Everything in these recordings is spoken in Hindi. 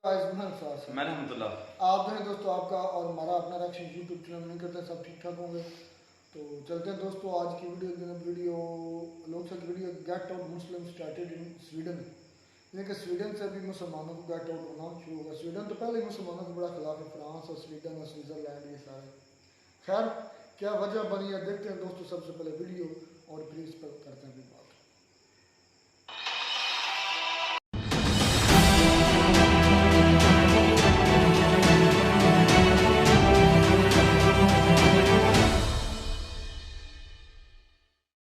मैं रहमतुल्लाह। आप जो है दोस्तों आपका और हमारा अपना रिएक्शन यूट्यूब चैनल नहीं करते सब ठीक ठाक होंगे। तो चलते हैं दोस्तों आज की वीडियो लोकसभा की video get out Muslim started in Sweden. यानी कि स्वीडन से भी मुसलमानों को गेट आउट होना शुरू होगा। स्वीडन तो पहले ही मुसलमानों के बड़ा खिलाफ है, फ्रांस और स्वीडन और स्विट्ज़रलैंड ये सारे। खैर क्या वजह बनी है देखते हैं दोस्तों। सबसे पहले वीडियो और फिर इस पर करते हैं भी बात।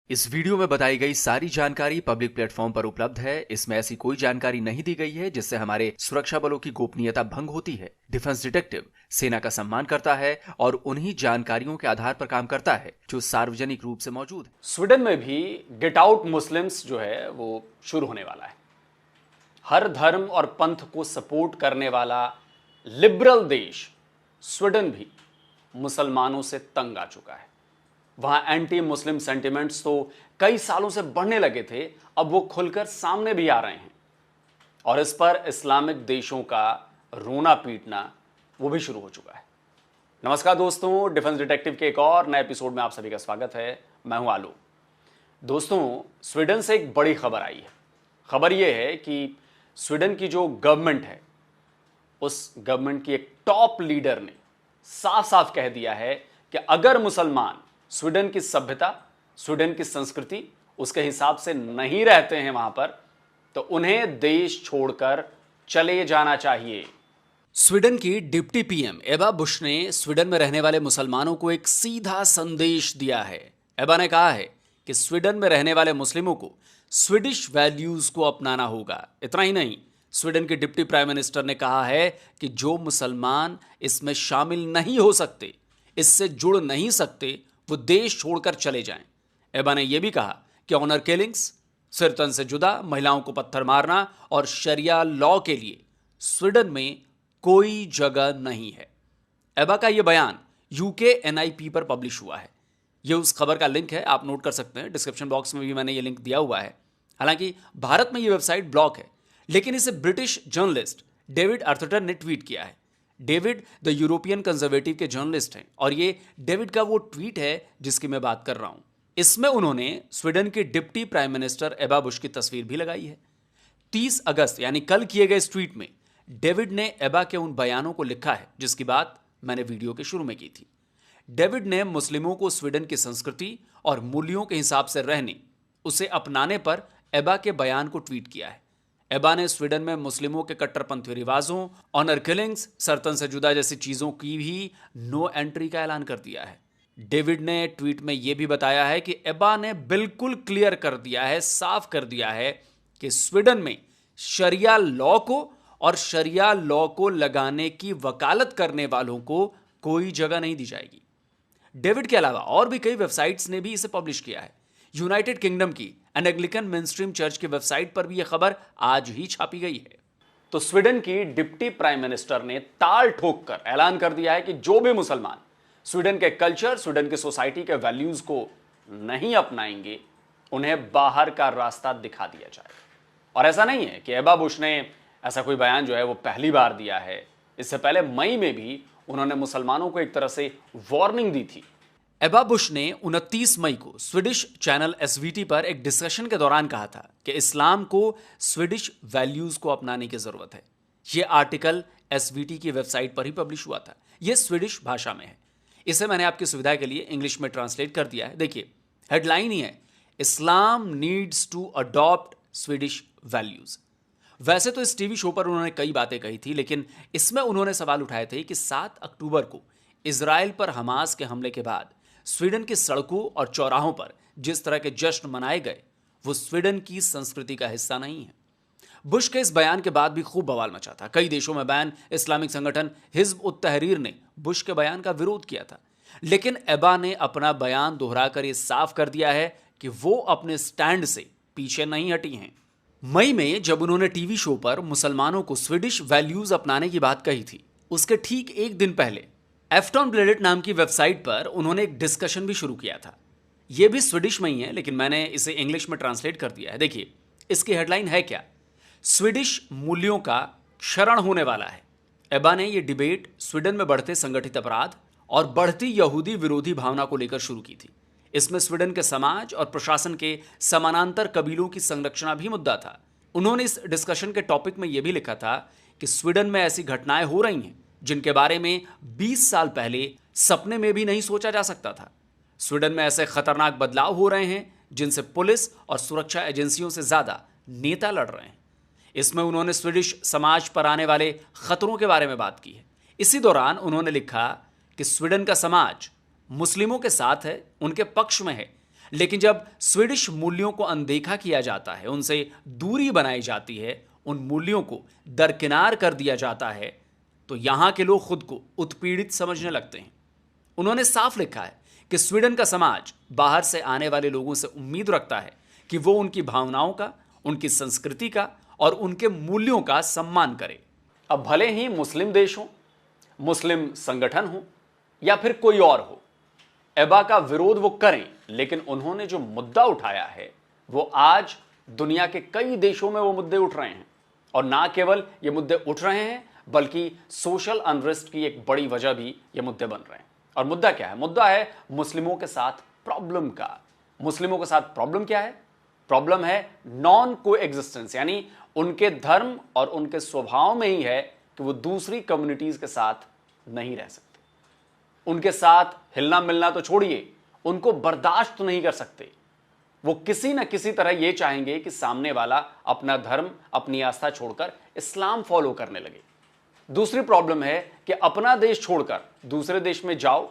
इस वीडियो में बताई गई सारी जानकारी पब्लिक प्लेटफॉर्म पर उपलब्ध है। इसमें ऐसी कोई जानकारी नहीं दी गई है जिससे हमारे सुरक्षा बलों की गोपनीयता भंग होती है। डिफेंस डिटेक्टिव सेना का सम्मान करता है और उन्हीं जानकारियों के आधार पर काम करता है जो सार्वजनिक रूप से मौजूद है। स्वीडन में भी गेट आउट मुस्लिम्स जो है वो शुरू होने वाला है। हर धर्म और पंथ को सपोर्ट करने वाला लिबरल देश स्वीडन भी मुसलमानों से तंग आ चुका है। वहां एंटी मुस्लिम सेंटिमेंट्स तो कई सालों से बढ़ने लगे थे, अब वो खुलकर सामने भी आ रहे हैं और इस पर इस्लामिक देशों का रोना पीटना वो भी शुरू हो चुका है। नमस्कार दोस्तों, डिफेंस डिटेक्टिव के एक और नए एपिसोड में आप सभी का स्वागत है। मैं हूं आलू। दोस्तों, स्वीडन से एक बड़ी खबर आई है। खबर यह है कि स्वीडन की जो गवर्नमेंट है, उस गवर्नमेंट की एक टॉप लीडर ने साफ साफ कह दिया है कि अगर मुसलमान स्वीडन की सभ्यता, स्वीडन की संस्कृति उसके हिसाब से नहीं रहते हैं वहां पर, तो उन्हें देश छोड़कर चले जाना चाहिए। स्वीडन की डिप्टी पीएम एबा बुश ने स्वीडन में रहने वाले मुसलमानों को एक सीधा संदेश दिया है। एबा ने कहा है कि स्वीडन में रहने वाले मुस्लिमों को स्वीडिश वैल्यूज को अपनाना होगा। इतना ही नहीं, स्वीडन के डिप्टी प्राइम मिनिस्टर ने कहा है कि जो मुसलमान इसमें शामिल नहीं हो सकते, इससे जुड़ नहीं सकते, वो देश छोड़कर चले जाएं। एबा ने यह भी कहा कि ऑनर किलिंग्स, सिरतन से जुदा, महिलाओं को पत्थर मारना और शरिया लॉ के लिए स्वीडन में कोई जगह नहीं है। एबा का यह बयान यूके एनआईपी पर पब्लिश हुआ है। यह उस खबर का लिंक है, आप नोट कर सकते हैं। डिस्क्रिप्शन बॉक्स में भी मैंने यह लिंक दिया हुआ है। हालांकि भारत में यह वेबसाइट ब्लॉक है, लेकिन इसे ब्रिटिश जर्नलिस्ट डेविड अर्थटन ने ट्वीट किया है। डेविड द यूरोपियन कंजर्वेटिव के जर्नलिस्ट हैं और ये डेविड का वो ट्वीट है जिसकी मैं बात कर रहा हूं। इसमें उन्होंने स्वीडन के डिप्टी प्राइम मिनिस्टर एबा बुश की तस्वीर भी लगाई है। 30 अगस्त यानी कल किए गए इस ट्वीट में डेविड ने एबा के उन बयानों को लिखा है जिसकी बात मैंने वीडियो के शुरू में की थी। डेविड ने मुस्लिमों को स्वीडन की संस्कृति और मूल्यों के हिसाब से रहने, उसे अपनाने पर एबा के बयान को ट्वीट किया है। एबा ने स्वीडन में मुस्लिमों के कट्टरपंथी रिवाजों, ऑनर किलिंग्स, सरतन से जुदा जैसी चीजों की भी नो एंट्री का ऐलान कर दिया है। डेविड ने ट्वीट में यह भी बताया है कि एबा ने बिल्कुल क्लियर कर दिया है, साफ कर दिया है कि स्वीडन में शरिया लॉ को और शरिया लॉ को लगाने की वकालत करने वालों को कोई जगह नहीं दी जाएगी। डेविड के अलावा और भी कई वेबसाइट्स ने भी इसे पब्लिश किया है। यूनाइटेड किंगडम की एंग्लिकन मेनस्ट्रीम चर्च की वेबसाइट पर भी यह खबर आज ही छापी गई है। तो स्वीडन की डिप्टी प्राइम मिनिस्टर ने ताल ठोक कर ऐलान कर दिया है कि जो भी मुसलमान स्वीडन के कल्चर, स्वीडन की सोसाइटी के वैल्यूज को नहीं अपनाएंगे, उन्हें बाहर का रास्ता दिखा दिया जाएगा। और ऐसा नहीं है कि एबा बुश ने ऐसा कोई बयान जो है वो पहली बार दिया है। इससे पहले मई में भी उन्होंने मुसलमानों को एक तरह से वार्निंग दी थी। एबा बुश ने 29 मई को स्वीडिश चैनल एसवीटी पर एक डिस्कशन के दौरान कहा था कि इस्लाम को स्वीडिश वैल्यूज को अपनाने की जरूरत है। यह आर्टिकल एसवीटी की वेबसाइट पर ही पब्लिश हुआ था। यह स्वीडिश भाषा में है। इसे मैंने आपकी सुविधा के लिए इंग्लिश में ट्रांसलेट कर दिया है। देखिए, हेडलाइन ही है, Islam needs to adopt Swedish values. वैसे तो इस टीवी शो पर उन्होंने कई बातें कही थी, लेकिन इसमें उन्होंने सवाल उठाए थे कि 7 अक्टूबर को इजराइल पर हमास के हमले के बाद स्वीडन की सड़कों और चौराहों पर जिस तरह के जश्न मनाए गए, वो स्वीडन की संस्कृति का हिस्सा नहीं है। बुश के इस बयान के बाद भी खूब बवाल मचा था। कई देशों में बैन इस्लामिक संगठन हिज्ब उत तहरीर ने बुश के बयान का विरोध किया था, लेकिन एबा ने अपना बयान दोहराकर यह साफ कर दिया है कि वो अपने स्टैंड से पीछे नहीं हटी हैं। मई में जब उन्होंने टीवी शो पर मुसलमानों को स्वीडिश वैल्यूज अपनाने की बात कही थी, उसके ठीक एक दिन पहले एफ्टॉन ब्लेडेट नाम की वेबसाइट पर उन्होंने एक डिस्कशन भी शुरू किया था। यह भी स्वीडिश में ही है, लेकिन मैंने इसे इंग्लिश में ट्रांसलेट कर दिया है। देखिए, इसकी हेडलाइन है क्या, स्वीडिश मूल्यों का क्षरण होने वाला है। एबा ने यह डिबेट स्वीडन में बढ़ते संगठित अपराध और बढ़ती यहूदी विरोधी भावना को लेकर शुरू की थी। इसमें स्वीडन के समाज और प्रशासन के समानांतर कबीलों की संरचना भी मुद्दा था। उन्होंने इस डिस्कशन के टॉपिक में यह भी लिखा था कि स्वीडन में ऐसी घटनाएं हो रही हैं जिनके बारे में 20 साल पहले सपने में भी नहीं सोचा जा सकता था। स्वीडन में ऐसे खतरनाक बदलाव हो रहे हैं जिनसे पुलिस और सुरक्षा एजेंसियों से ज्यादा नेता लड़ रहे हैं। इसमें उन्होंने स्वीडिश समाज पर आने वाले खतरों के बारे में बात की है। इसी दौरान उन्होंने लिखा कि स्वीडन का समाज मुस्लिमों के साथ है, उनके पक्ष में है, लेकिन जब स्वीडिश मूल्यों को अनदेखा किया जाता है, उनसे दूरी बनाई जाती है, उन मूल्यों को दरकिनार कर दिया जाता है, तो यहां के लोग खुद को उत्पीड़ित समझने लगते हैं। उन्होंने साफ लिखा है कि स्वीडन का समाज बाहर से आने वाले लोगों से उम्मीद रखता है कि वो उनकी भावनाओं का, उनकी संस्कृति का और उनके मूल्यों का सम्मान करे। अब भले ही मुस्लिम देश हो, मुस्लिम संगठन हो या फिर कोई और हो, एबा का विरोध वो करें, लेकिन उन्होंने जो मुद्दा उठाया है वो आज दुनिया के कई देशों में वो मुद्दे उठ रहे हैं। और ना केवल ये मुद्दे उठ रहे हैं बल्कि सोशल अनरेस्ट की एक बड़ी वजह भी ये मुद्दे बन रहे हैं। और मुद्दा क्या है? मुद्दा है मुस्लिमों के साथ प्रॉब्लम का। मुस्लिमों के साथ प्रॉब्लम क्या है? प्रॉब्लम है नॉन कोएग्जिस्टेंस, यानी उनके धर्म और उनके स्वभाव में ही है कि वो दूसरी कम्युनिटीज के साथ नहीं रह सकते। उनके साथ हिलना मिलना तो छोड़िए, उनको बर्दाश्त नहीं कर सकते। वो किसी न किसी तरह ये चाहेंगे कि सामने वाला अपना धर्म, अपनी आस्था छोड़कर इस्लाम फॉलो करने लगे। दूसरी प्रॉब्लम है कि अपना देश छोड़कर दूसरे देश में जाओ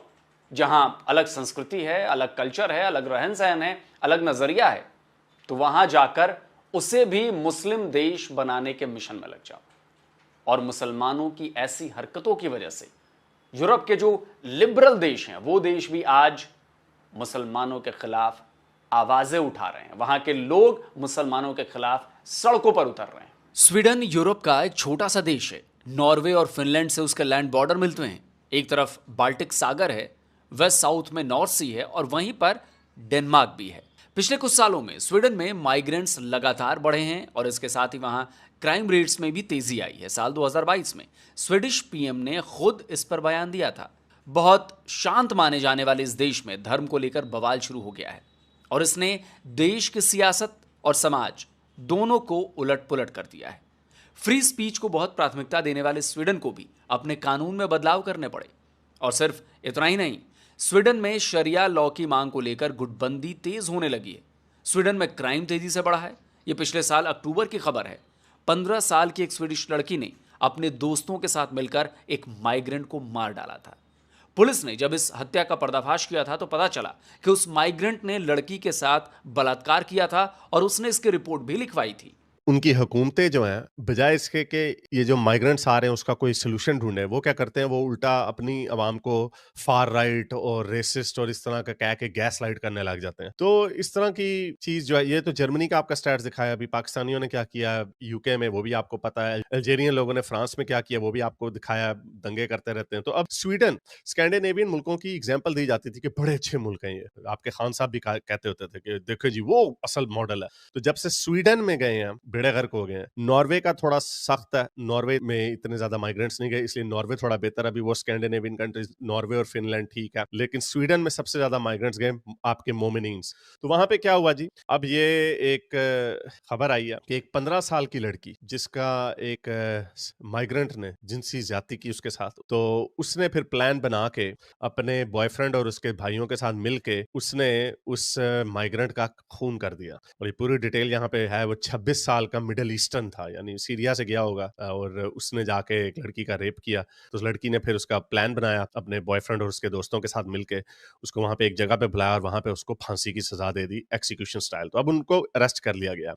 जहां अलग संस्कृति है, अलग कल्चर है, अलग रहन सहन है, अलग नजरिया है, तो वहां जाकर उसे भी मुस्लिम देश बनाने के मिशन में लग जाओ। और मुसलमानों की ऐसी हरकतों की वजह से यूरोप के जो लिबरल देश हैं वो देश भी आज मुसलमानों के खिलाफ आवाजें उठा रहे हैं। वहां के लोग मुसलमानों के खिलाफ सड़कों पर उतर रहे हैं। स्वीडन यूरोप का एक छोटा सा देश है। नॉर्वे और फिनलैंड से उसके लैंड बॉर्डर मिलते हैं। एक तरफ बाल्टिक सागर है, वेस्ट साउथ में नॉर्थ सी है और वहीं पर डेनमार्क भी है। पिछले कुछ सालों में स्वीडन में माइग्रेंट्स लगातार बढ़े हैं और इसके साथ ही वहां क्राइम रेट्स में भी तेजी आई है। साल 2022 में स्वीडिश पीएम ने खुद इस पर बयान दिया था। बहुत शांत माने जाने वाले इस देश में धर्म को लेकर बवाल शुरू हो गया है और इसने देश की सियासत और समाज दोनों को उलट पुलट कर दिया है। फ्री स्पीच को बहुत प्राथमिकता देने वाले स्वीडन को भी अपने कानून में बदलाव करने पड़े। और सिर्फ इतना ही नहीं, स्वीडन में शरिया लॉ की मांग को लेकर गुटबंदी तेज होने लगी है। स्वीडन में क्राइम तेजी से बढ़ा है। यह पिछले साल अक्टूबर की खबर है। 15 साल की एक स्वीडिश लड़की ने अपने दोस्तों के साथ मिलकर एक माइग्रेंट को मार डाला था। पुलिस ने जब इस हत्या का पर्दाफाश किया था तो पता चला कि उस माइग्रेंट ने लड़की के साथ बलात्कार किया था और उसने इसकी रिपोर्ट भी लिखवाई थी। उनकी हुकूमतें जो हैं, बजाय इसके कि ये जो माइग्रेंट्स आ रहे हैं उसका कोई सोल्यूशन ढूंढे, वो क्या करते हैं, वो उल्टा अपनी आवाम को फार राइट और रेसिस्ट और इस तरह का कह के गैस लाइट करने लग जाते हैं। तो इस तरह की चीज जो है, ये तो जर्मनी का आपका स्टैट्स दिखाया, अभी पाकिस्तानियों ने क्या किया यूके में वो भी आपको पता है, अल्जेरियन लोगों ने फ्रांस में क्या किया वो भी आपको दिखाया, दंगे करते रहते हैं। तो अब स्वीडन, स्कैंडिनेवियन मुल्कों की एग्जाम्पल दी जाती थी कि बड़े अच्छे मुल्क हैं ये। आपके खान साहब भी कहते होते थे कि देखो जी वो असल मॉडल है। तो जब से स्वीडन में गए हैं बेड़े गर्क हो गए हैं। नॉर्वे का थोड़ा सख्त है, नॉर्वे में इतने ज्यादा माइग्रेंट्स नहीं गए, इसलिए नॉर्वे थोड़ा बेहतर है। अभी वो स्कैंडिनेवियन कंट्रीज नॉर्वे और फिनलैंड ठीक है, लेकिन स्वीडन में सबसे ज्यादा माइग्रेंट्स गए आपके मोमिनीन्स। तो वहां पे क्या हुआ जी, अब ये एक खबर आई है कि एक 15 साल की लड़की जिसका एक माइग्रेंट ने जिनसी ज्यादती की उसके साथ, तो उसने फिर प्लान बना के अपने बॉयफ्रेंड और उसके भाइयों के साथ मिलके उसने उस माइग्रेंट का खून कर दिया। और ये पूरी डिटेल यहाँ पे है। वो 26 साल का मिडिल ईस्टर्न था, यानी सीरिया से गया होगा, और उसने जाके एक लड़की का रेप किया। तो उस लड़की ने फिर उसका प्लान बनाया, अपने बॉयफ्रेंड और उसके दोस्तों के साथ मिलके उसको वहां पे एक जगह पे बुलाया और वहां पे उसको फांसी की सजा दे दी, एक्सिक्यूशन स्टाइल। तो अब उनको अरेस्ट कर लिया गया।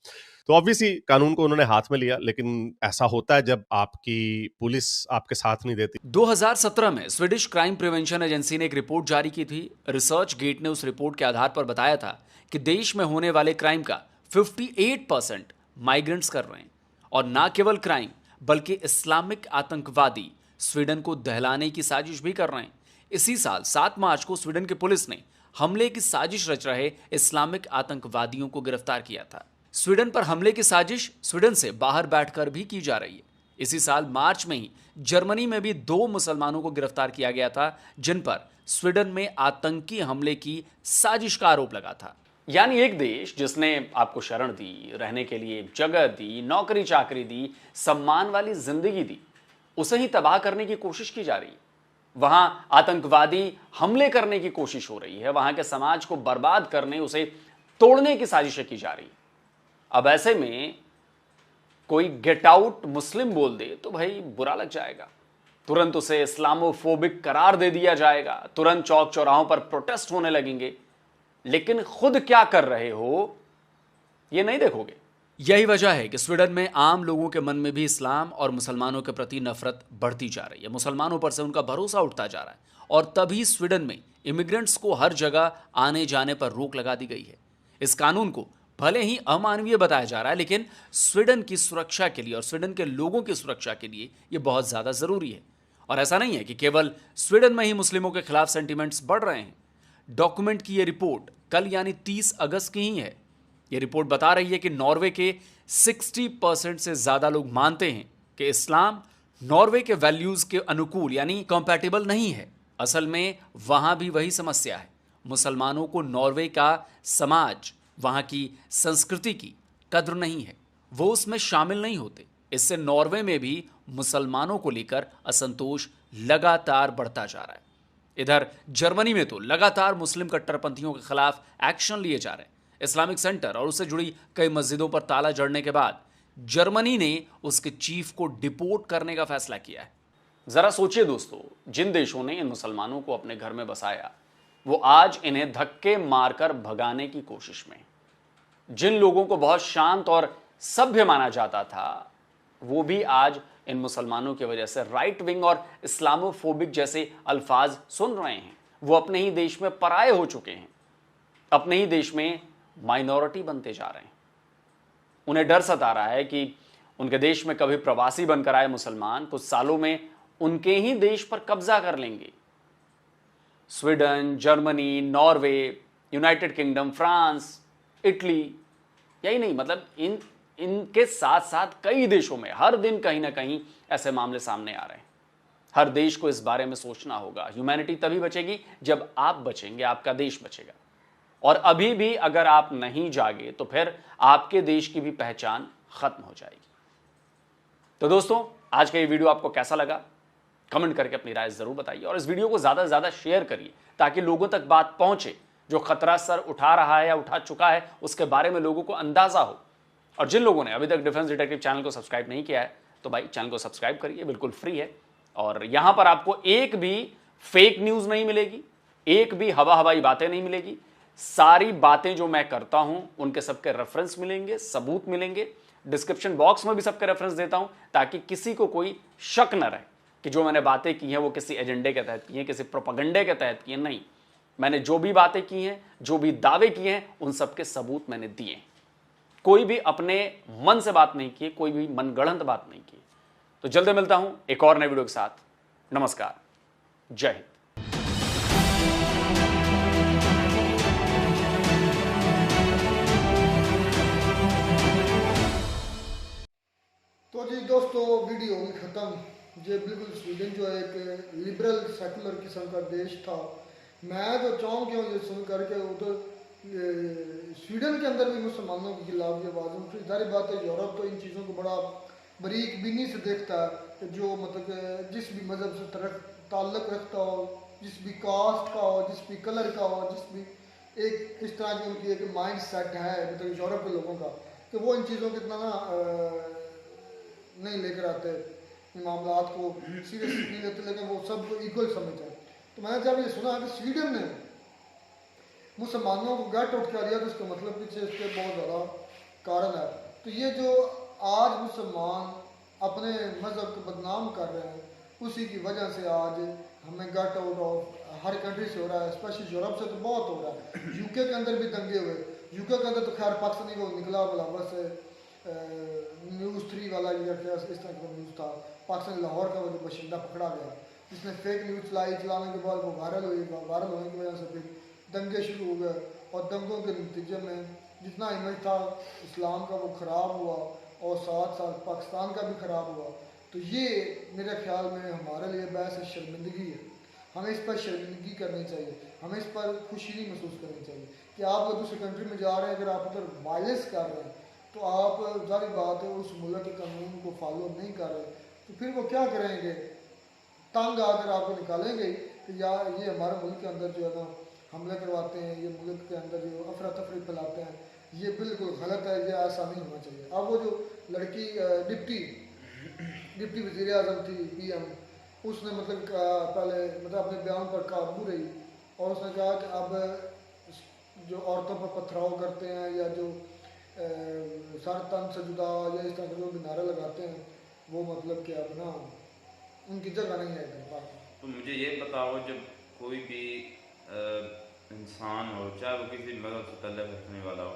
तो ऑब्वियसली कानून को उन्होंने हाथ में लिया, लेकिन ऐसा होता है जब आपकी पुलिस आपके साथ नहीं देती। 2017 में स्वीडिश क्राइम प्रिवेंशन एजेंसी ने एक रिपोर्ट जारी की थी। रिसर्च गेट ने उस रिपोर्ट के आधार पर बताया था कि देश में होने वाले क्राइम का 58% माइग्रेंट्स कर रहे हैं। और ना केवल क्राइम बल्कि इस्लामिक आतंकवादी स्वीडन को दहलाने की साजिश भी कर रहे हैं। इसी साल 7 मार्च को स्वीडन की पुलिस ने हमले की साजिश रच रहे इस्लामिक आतंकवादियों को गिरफ्तार किया था। स्वीडन पर हमले की साजिश स्वीडन से बाहर बैठकर भी की जा रही है। इसी साल मार्च में ही जर्मनी में भी 2 मुसलमानों को गिरफ्तार किया गया था, जिन पर स्वीडन में आतंकी हमले की साजिश का आरोप लगा था। यानी एक देश जिसने आपको शरण दी, रहने के लिए जगह दी, नौकरी चाकरी दी, सम्मान वाली जिंदगी दी, उसे ही तबाह करने की कोशिश की जा रही है। वहां आतंकवादी हमले करने की कोशिश हो रही है, वहां के समाज को बर्बाद करने, उसे तोड़ने की साजिशें की जा रही है। अब ऐसे में कोई गेट आउट मुस्लिम बोल दे तो भाई बुरा लग जाएगा, तुरंत उसे इस्लामोफोबिक करार दे दिया जाएगा, तुरंत चौक चौराहों पर प्रोटेस्ट होने लगेंगे। लेकिन खुद क्या कर रहे हो ये नहीं देखोगे। यही वजह है कि स्वीडन में आम लोगों के मन में भी इस्लाम और मुसलमानों के प्रति नफरत बढ़ती जा रही है। मुसलमानों पर से उनका भरोसा उठता जा रहा है और तभी स्वीडन में इमिग्रेंट्स को हर जगह आने जाने पर रोक लगा दी गई है। इस कानून को भले ही अमानवीय बताया जा रहा है, लेकिन स्वीडन की सुरक्षा के लिए और स्वीडन के लोगों की सुरक्षा के लिए यह बहुत ज्यादा जरूरी है। और ऐसा नहीं है कि केवल स्वीडन में ही मुस्लिमों के खिलाफ सेंटिमेंट्स बढ़ रहे हैं। डॉक्यूमेंट की यह रिपोर्ट कल यानी 30 अगस्त की ही है। यह रिपोर्ट बता रही है कि नॉर्वे के 60% से ज्यादा लोग मानते हैं कि इस्लाम नॉर्वे के वैल्यूज के अनुकूल यानी कंपैटिबल नहीं है। असल में वहां भी वही समस्या है। मुसलमानों को नॉर्वे का समाज, वहां की संस्कृति की कद्र नहीं है, वो उसमें शामिल नहीं होते। इससे नॉर्वे में भी मुसलमानों को लेकर असंतोष लगातार बढ़ता जा रहा है। इधर जर्मनी में तो लगातार मुस्लिम कट्टरपंथियों के खिलाफ एक्शन लिए जा रहे हैं। इस्लामिक सेंटर और उससे जुड़ी कई मस्जिदों पर ताला जड़ने के बाद जर्मनी ने उसके चीफ को डिपोर्ट करने का फैसला किया है। जरा सोचिए दोस्तों, जिन देशों ने इन मुसलमानों को अपने घर में बसाया, वो आज इन्हें धक्के मारकर भगाने की कोशिश में। जिन लोगों को बहुत शांत और सभ्य माना जाता था, वो भी आज इन मुसलमानों की वजह से राइट विंग और इस्लामोफोबिक जैसे अल्फाज सुन रहे हैं। वो अपने ही देश में पराये हो चुके हैं, अपने ही देश में माइनॉरिटी बनते जा रहे हैं। उन्हें डर सता रहा है कि उनके देश में कभी प्रवासी बनकर आए मुसलमान कुछ सालों में उनके ही देश पर कब्जा कर लेंगे। Sweden, Germany, Norway, United kingdom, France, Italy, यही नहीं, मतलब इनके साथ साथ कई देशों में हर दिन कहीं ना कहीं ऐसे मामले सामने आ रहे हैं। हर देश को इस बारे में सोचना होगा। ह्यूमैनिटी तभी बचेगी जब आप बचेंगे, आपका देश बचेगा। और अभी भी अगर आप नहीं जागे तो फिर आपके देश की भी पहचान खत्म हो जाएगी। तो दोस्तों, आज का ये वीडियो आपको कैसा लगा कमेंट करके अपनी राय जरूर बताइए और इस वीडियो को ज्यादा से ज्यादा शेयर करिए ताकि लोगों तक बात पहुंचे। जो खतरा सर उठा रहा है या उठा चुका है उसके बारे में लोगों को अंदाजा हो। और जिन लोगों ने अभी तक डिफेंस डिटेक्टिव चैनल को सब्सक्राइब नहीं किया है तो भाई चैनल को सब्सक्राइब करिए, बिल्कुल फ्री है। और यहां पर आपको एक भी फेक न्यूज नहीं मिलेगी, एक भी हवाई बातें नहीं मिलेगी। सारी बातें जो मैं करता हूं उनके सबके रेफरेंस मिलेंगे, सबूत मिलेंगे। डिस्क्रिप्शन बॉक्स में भी सबके रेफरेंस देता हूं ताकि किसी को कोई शक न रहे कि जो मैंने बातें की हैं वो किसी एजेंडे के तहत की हैं, किसी प्रोपेगेंडे के तहत की हैं। नहीं, मैंने जो भी बातें की हैं, जो भी दावे किए हैं, उन सबके सबूत मैंने दिए हैं। कोई भी अपने मन से बात नहीं की, कोई भी मनगढ़ंत बात नहीं की। तो जल्दी मिलता हूं एक और नए वीडियो के साथ। नमस्कार, जय हिंद। तो जी दोस्तों, वीडियो होगी ख़त्म। ये बिल्कुल स्वीडन जो है एक लिबरल सेकुलर किस्म का देश था। मैं तो चाहूँ कि ये सुन करके उधर स्वीडन के अंदर भी मुसलमानों के खिलाफ ये आवाज़ उठी। जारी बात है, यूरोप तो इन चीज़ों को बड़ा बारीक बीनी से देखता है कि जो मतलब जिस भी मज़हब से ताल्लुक़ रखता हो, जिस भी कास्ट का हो, जिस भी कलर का हो, जिस भी एक इस तरह की उनकी एक माइंड सेट है मतलब यूरोप के लोगों का, कि वो इन चीज़ों को इतना ना नहीं लेकर आते, इन मामलात को सीरियस नहीं लेते, लेकिन वो सबको इक्वल समझते हैं। तो मैंने जब ये सुना कि स्वीडन ने मुसलमानों को गेट आउट कर दिया तो उसका मतलब पीछे इसके बहुत ज़्यादा कारण है। तो ये जो आज मुसलमान अपने मज़हब को बदनाम कर रहे हैं, उसी की वजह से आज हमें get out of her country से हो रहा है, स्पेशली यूरोप से तो बहुत हो रहा है। यूके के अंदर भी दंगे हुए। यूके के अंदर तो खैर पाकिस्तानी को निकला बोला बस न्यूज़ 3 वाला या इस तरह का न्यूज़ था। पाकिस्तान लाहौर का वो जो बशिंदा पकड़ा गया, जिसने फेक न्यूज़ चलाने के बाद वो वायरल हुई। वायरल होने की वजह से फिर दंगे शुरू हो गए और दंगों के नतीजे में जितना इमेज था इस्लाम का वो ख़राब हुआ और साथ साथ पाकिस्तान का भी ख़राब हुआ। तो ये मेरे ख्याल में हमारे लिए बहस शर्मिंदगी है। हमें इस पर शर्मिंदगी करनी चाहिए, हमें इस पर खुशी नहीं महसूस करनी चाहिए कि आप दूसरी कंट्री में जा रहे हैं, अगर आप उधर वायलेंस कर रहे हैं तो आप जाहिर बात है उस मुल्क के कानून को फॉलो नहीं कर रहे, तो फिर वो क्या करेंगे, तंग आकर आपको निकालेंगे कि यार ये हमारे मुल्क के अंदर जो है ना हमले करवाते हैं, ये मुल्क के अंदर जो अफरा तफरी फैलाते हैं, ये बिल्कुल गलत है, ये ऐसा नहीं होना चाहिए। अब वो जो लड़की डिप्टी वज़ीर आज़म थी PM, उसने मतलब पहले मतलब अपने बयान पर काबू रही और उसने कहा कि अब जो औरतों पर पथराव करते हैं या जो सर तन से जुदा या इस तरह के जो भी नारे लगाते हैं वो मतलब कि अब ना उनकी जगह नहीं है इधर बात। तो मुझे ये बताओ, जब कोई भी इंसान हो, चाहे वो किसी मज़हब से तल्लुक़ रखने वाला हो,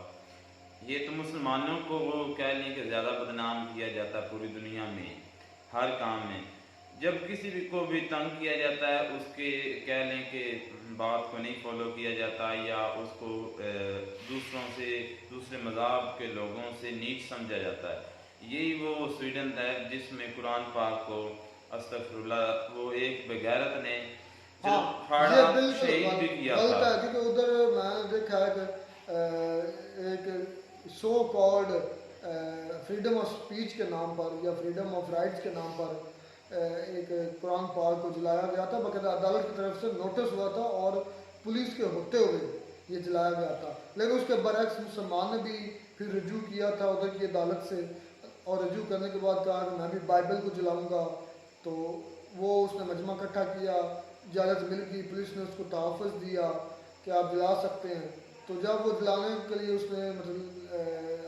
ये तो मुसलमानों को वो कह लें कि ज़्यादा बदनाम किया जाता है पूरी दुनिया में हर काम में। जब किसी भी को भी तंग किया जाता है, उसके कह लें कि बात को नहीं फॉलो किया जाता या उसको दूसरों से, दूसरे मज़हब के लोगों से नीच समझा जाता है। यही वो स्वीडन है जिसमें कुरान पाक को अस्तगफिरुल्लाह वो एक बेगैरत ने जो फाड़ा शहीद भी किया था। गलत है क्योंकि उधर मैंने देखा है कि एक so called freedom of speech के नाम पर या फ्रीडम ऑफ राइट्स के नाम पर एक कुरान पाक को जलाया गया था। बाकायदा अदालत की तरफ से नोटिस हुआ था और पुलिस के होते हुए ये जलाया गया था, लेकिन उसके बरअक्स मुसलमान ने भी फिर रजू किया था उधर की अदालत से और रजू करने के बाद कहा कि मैं भी बाइबल को जलाऊंगा। तो वो उसने मजमा इकट्ठा किया, इजाज़त मिल गई, पुलिस ने उसको तहफ़्फ़ुज़ दिया कि आप जला सकते हैं। तो जब वो जलाने के लिए उसने मतलब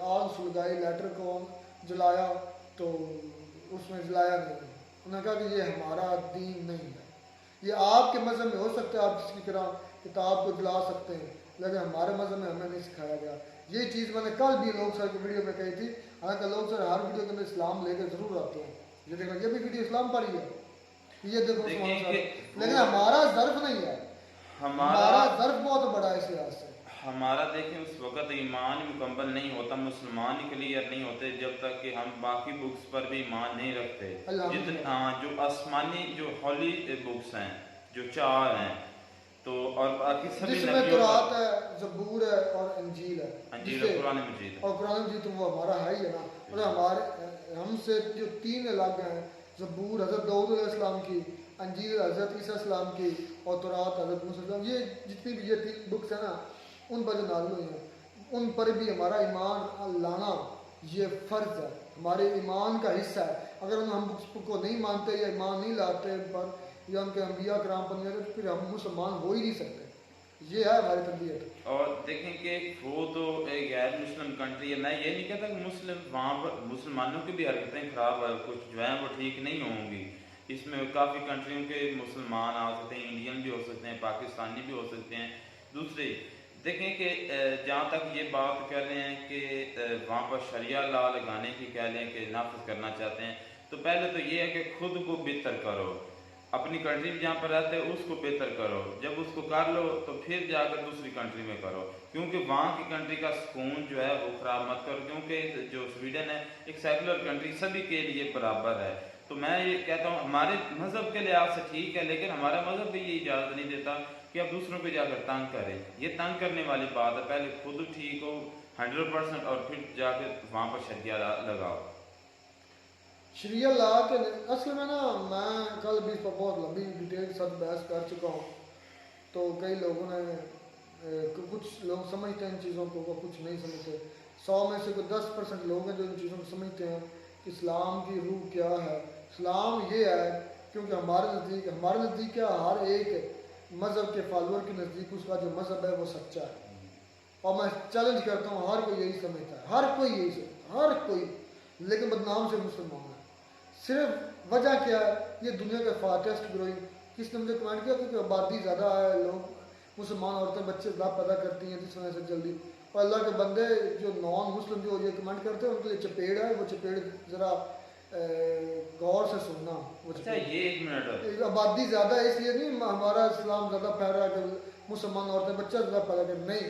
आग सुलगाई, लेटर को जलाया, तो उसने जलाया नहीं। उन्होंने कहा कि ये हमारा दीन नहीं है, ये आपके मज़हब में हो सकता है, आप किसी की तरह किताब को जला सकते हैं, लेकिन हमारे मज़हब में हमें नहीं सिखाया गया। ये चीज़ मैंने कल भी लोग सर की वीडियो में कही थी। हालांकि लोग सर हर वीडियो के अंदर इस्लाम लेकर ज़रूर आते हैं, ये देखो ये भी वीडियो इस्लाम पर ही है, ये देखो लेकिन हमारा ज़र्फ नहीं है, हमारा ज़र्फ बहुत बड़ा है इस लिहाज से। हमारा देखें उस वक़्त ईमान मुकम्मल नहीं होता, मुसलमान क्लियर नहीं होते जब तक कि हम बाकी बुक्स पर भी ईमान नहीं रखते। जितना जो आसमानी जो हॉली बुक्स हैं जो 4 हैं, तो और बाकी सभी जिसमें तौरात है, ज़बूर है और इंजील है, अंजील और कुरान मजीद। और कुरान मजीद तो वो हमारा है ही है ना। और हमारे हमसे जो 3 अलग हैं, ज़बूर हज़रत दाऊद अलैहिस्सलाम की, अंजील हज़रत ईसा अलैहिस्सलाम की और तौरात हज़रत मूसा अलैहिस्सलाम, ये जितनी भी ये 3 बुक्स हैं ना, उन पर जो नाज़िल हुई हैं उन पर भी हमारा ईमान लाना ये फ़र्ज़ है, हमारे ईमान का हिस्सा है। अगर हम बुक्स को नहीं मानते या ईमान नहीं लाते पर या उनके अम्बिया कराम पर नहीं, तो फिर हम मुसलमान हो ही नहीं सकते। ये है हमारी तरबियत। और देखें कि वो तो एक गैर मुस्लिम कंट्री है, मैं ये नहीं कहता कि मुस्लिम वहाँ पर मुसलमानों की भी हरकतें ख़राब है, कुछ जो हैं वो ठीक नहीं होंगी। इसमें काफ़ी कंट्रियों के मुसलमान आ सकते हैं, इंडियन भी हो सकते हैं, पाकिस्तानी भी हो सकते हैं। दूसरे देखें कि जहाँ तक ये बात कर रहे हैं कि वहाँ पर शरिया ला लगाने की कह लें कि नाफिज करना चाहते हैं, तो पहले तो ये है कि खुद को बेहतर करो, अपनी कंट्री में जहाँ पर रहते हैं उसको बेहतर करो। जब उसको कर लो तो फिर जाकर दूसरी कंट्री में करो, क्योंकि वहाँ की कंट्री का सुकून जो है वो ख़राब मत करो। क्योंकि जो स्वीडन है एक सेकुलर कंट्री, सभी के लिए बराबर है। तो मैं ये कहता हूँ हमारे मज़हब के लिहाज से ठीक है, लेकिन हमारा मज़हब भी ये इजाज़त नहीं देता कि आप दूसरों को जाकर तंग करें। ये तंग करने वाली बात है, पहले खुद ठीक हो 100% और फिर जाकर वहाँ पर शरिया लगाओ। शरिया ला के असल में ना, मैं कल भी इस पर बहुत लंबी डिटेल सब बहस कर चुका हूँ। तो कई लोगों ने कुछ लोग समझते हैं इन चीज़ों को, कुछ नहीं समझते। 100 में से कोई 10% लोग हैं जो इन चीज़ों को समझते हैं कि इस्लाम की रूह क्या है। इस्लाम ये है क्योंकि हमारे नज़दीक क्या, हर एक मज़हब के फॉलोअर के नज़दीक उसका जो मज़हब है वो सच्चा है। और मैं चैलेंज करता हूँ, हर कोई यही समझता है, हर कोई यही समझता है, हर कोई, लेकिन बदनाम से मुसलमान है। सिर्फ वजह क्या है, ये दुनिया के फास्टेस्ट ग्रोइंग, किसने मुझे कमेंट किया क्योंकि आबादी ज़्यादा है, लोग मुसलमान औरतें बच्चे ज़्यादा पैदा करती हैं जिस वजह से जल्दी। और अल्लाह के बंदे जो नॉन मुस्लिम जो ये कमेंट करते हैं उनके लिए चपेड़ है, वो चपेड़ ज़रा गौर से सुनना। वो अच्छा ये 1 मिनट, आबादी ज़्यादा है इसलिए नहीं हमारा इस्लाम ज़्यादा फैल रहा है कि मुसलमान औरतें बच्चा ज़्यादा पैदा कर, नहीं,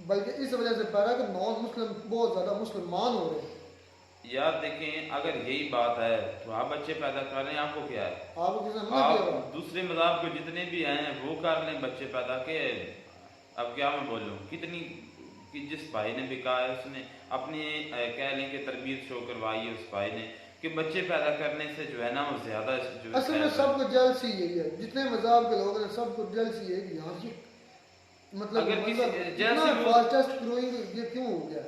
बल्कि इस वजह से पैदा कि नॉन मुस्लिम बहुत ज़्यादा मुसलमान हो रहे हैं। यार देखें, अगर यही बात है तो आप बच्चे पैदा कर रहे हैं, आपको क्या है? आपको किसी ने आप किया हुआ? दूसरे मज़हब के जितने भी हैं वो कर लें बच्चे पैदा के। अब क्या मैं बोलूँ, कितनी कि जिस भाई ने भी कहा है उसने अपनी कह लें कि तरबियत शो करवाई है उस भाई ने कि बच्चे पैदा करने से जो है ना वो ज़्यादा जो है असल में खैर है। सबको जेलसी यही है, जितने मज़हब के लोग हैं सबको जेलसी है कि यार ये मतलब अगर किसी इतना जेलसी वो फास्टेस्ट ग्रोइंग ये क्यों हो गया?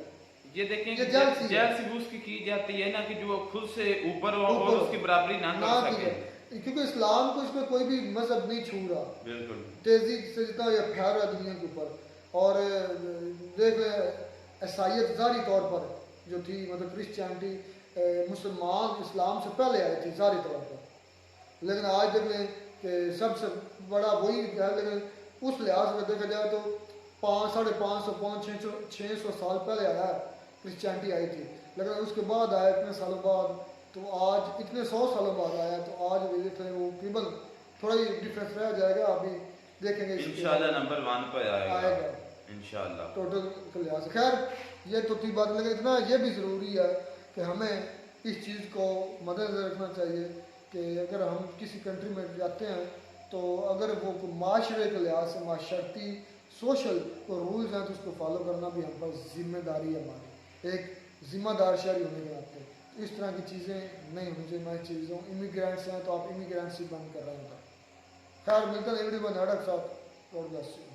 ये देखें ये कि जेलसी है। जेलसी भी उसकी की जाती है ना कि जो खुद से ऊपर हो और ऊपर उसकी बराबरी ना ना कर की सके। है, क्योंकि इस्लाम को इसमें कोई भी मजहब नहीं छू रहा बिल्कुल तेजी से जितना ये फैल रहा है दुनिया के ऊपर। और देख ईसाइयत ज़ाहरी तौर पर जो थी, मतलब क्रिश्चियनिटी मुसलमान इस्लाम से पहले आई थी ज़ाहरी तौर पर, लेकिन आज देख लें कि सबसे बड़ा वही है। लेकिन उस लिहाज में देखा जाए तो 500, 550, 600 साल पहले आया क्रिश्चियनिटी आई थी, लेकिन उसके बाद आया इतने सालों बाद, तो आज इतने 100 सालों बाद आया, तो आज भी देख लें वो तकरीबन थोड़ा ही डिफरेंस रह जाएगा। अभी देखेंगे इंशाल्लाह नंबर 1 पर आएगा इंशाल्लाह। टोटल के लिहाज से। खैर ये तो थी बात, लेकिन इतना ये भी ज़रूरी है कि हमें इस चीज़ को मद्देनज़र रखना चाहिए कि अगर हम किसी कंट्री में जाते हैं तो अगर वो माशरे के लिहाज से माशरती सोशल को रूल्स हैं तो उसको फॉलो करना भी हम पर जिम्मेदारी है, हमारी एक ज़िम्मेदार शहरी होने के नाते। इस तरह की चीज़ें नहीं होनी चाहिए। मैं चीज़ों इमिग्रेंट्स हैं तो आप इमिग्रेंट्स ही बंद कर रहे हैं। खैर मिलते हैं वीडियो में नाटक साथ। God bless you.